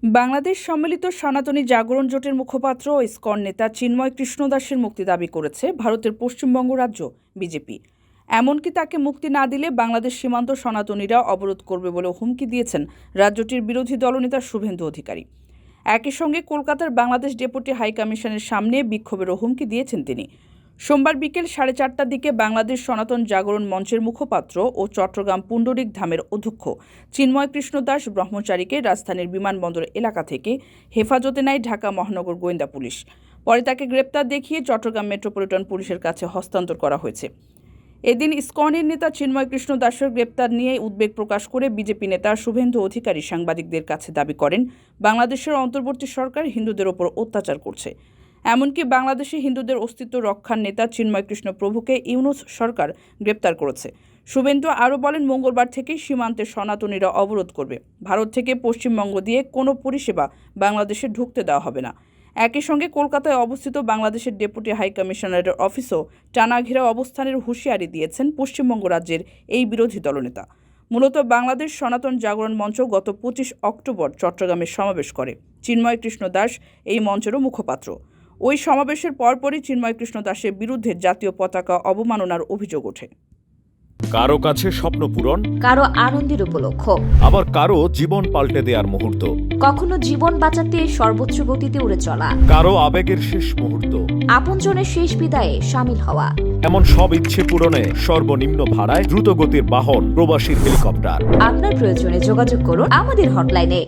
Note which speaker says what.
Speaker 1: বাংলাদেশ সম্মিলিত সনাতনী জাগরণ জোটের মুখপাত্র ও ইসকন নেতা চিন্ময় কৃষ্ণ দাসের মুক্তি দাবি করেছে ভারতের পশ্চিমবঙ্গ রাজ্য বিজেপি। এমনকি তাকে মুক্তি না দিলে বাংলাদেশ সীমান্ত সনাতনীরা অবরোধ করবে বলে হুমকি দিয়েছেন রাজ্যটির বিরোধী দলনেতা শুভেন্দু অধিকারী। একই সঙ্গে কলকাতার বাংলাদেশ ডেপুটি হাইকমিশনের সামনে বিক্ষোভেরও হুমকি দিয়েছেন তিনি। সোমবার বিকেল 4:30টার দিকে বাংলাদেশ সনাতন জাগরণ মঞ্চের মুখপাত্র ও চট্টগ্রাম পুণ্ডরিক ধামের অধ্যক্ষ চিন্ময় কৃষ্ণ দাস ব্রহ্মচারীকে রাজধানীর বিমানবন্দর এলাকা থেকে হেফাজতে নেয় ঢাকা মহানগর গোয়েন্দা পুলিশ। পরে তাকে গ্রেপ্তার দেখিয়ে চট্টগ্রাম মেট্রোপলিটন পুলিশের কাছে হস্তান্তর করা হয়েছে। এদিন ইসকনের নেতা চিন্ময় কৃষ্ণ দাসের গ্রেপ্তার নিয়ে উদ্বেগ প্রকাশ করে বিজেপি নেতা শুভেন্দু অধিকারী সাংবাদিকদের কাছে দাবি করেন, বাংলাদেশের অন্তর্বর্তী সরকার হিন্দুদের ওপর অত্যাচার করছে। এমনকি বাংলাদেশে হিন্দুদের অস্তিত্ব রক্ষার নেতা চিন্ময় কৃষ্ণ প্রভুকে ইউনূস সরকার গ্রেপ্তার করেছে। শুভেন্দু আরও বলেন, মঙ্গলবার থেকেই সীমান্তে সনাতনীরা অবরোধ করবে। ভারত থেকে পশ্চিমবঙ্গ দিয়ে কোনো পরিষেবা বাংলাদেশে ঢুকতে দেওয়া হবে না। একই সঙ্গে কলকাতায় অবস্থিত বাংলাদেশের ডেপুটি হাইকমিশনারের অফিসও টানা ঘেরা অবস্থানের হুঁশিয়ারি দিয়েছেন পশ্চিমবঙ্গ রাজ্যের এই বিরোধী দলনেতা। মূলত বাংলাদেশ সনাতন জাগরণ মঞ্চ গত 25 অক্টোবর চট্টগ্রামে সমাবেশ করে। চিন্ময় কৃষ্ণ দাস এই মঞ্চেরও মুখপাত্র। ওই সমাবেশের পরপরই চিন্ময় কৃষ্ণ দাসের বিরুদ্ধে জাতীয় পতাকা অবমাননার অভিযোগ ওঠে।
Speaker 2: কারো কাছে স্বপ্ন পূরণ,
Speaker 3: কারো আনন্দের উপলক্ষ,
Speaker 2: আবার কারো জীবন পাল্টে দেওয়ার মুহূর্ত,
Speaker 3: কখনো জীবন বাঁচাতে সর্বোচ্চ গতিতে উড়ে চলা,
Speaker 2: কারো আবেগের শেষ মুহূর্ত,
Speaker 3: আপনজনের শেষ বিদায়ে শামিল হওয়া,
Speaker 2: এমন সব ইচ্ছে পূরণে সর্বনিম্ন ভাড়ায় দ্রুতগতির বাহন প্রবাসীর হেলিকপ্টার।
Speaker 3: আপনার প্রয়োজনে যোগাযোগ করুন আমাদের হটলাইনে।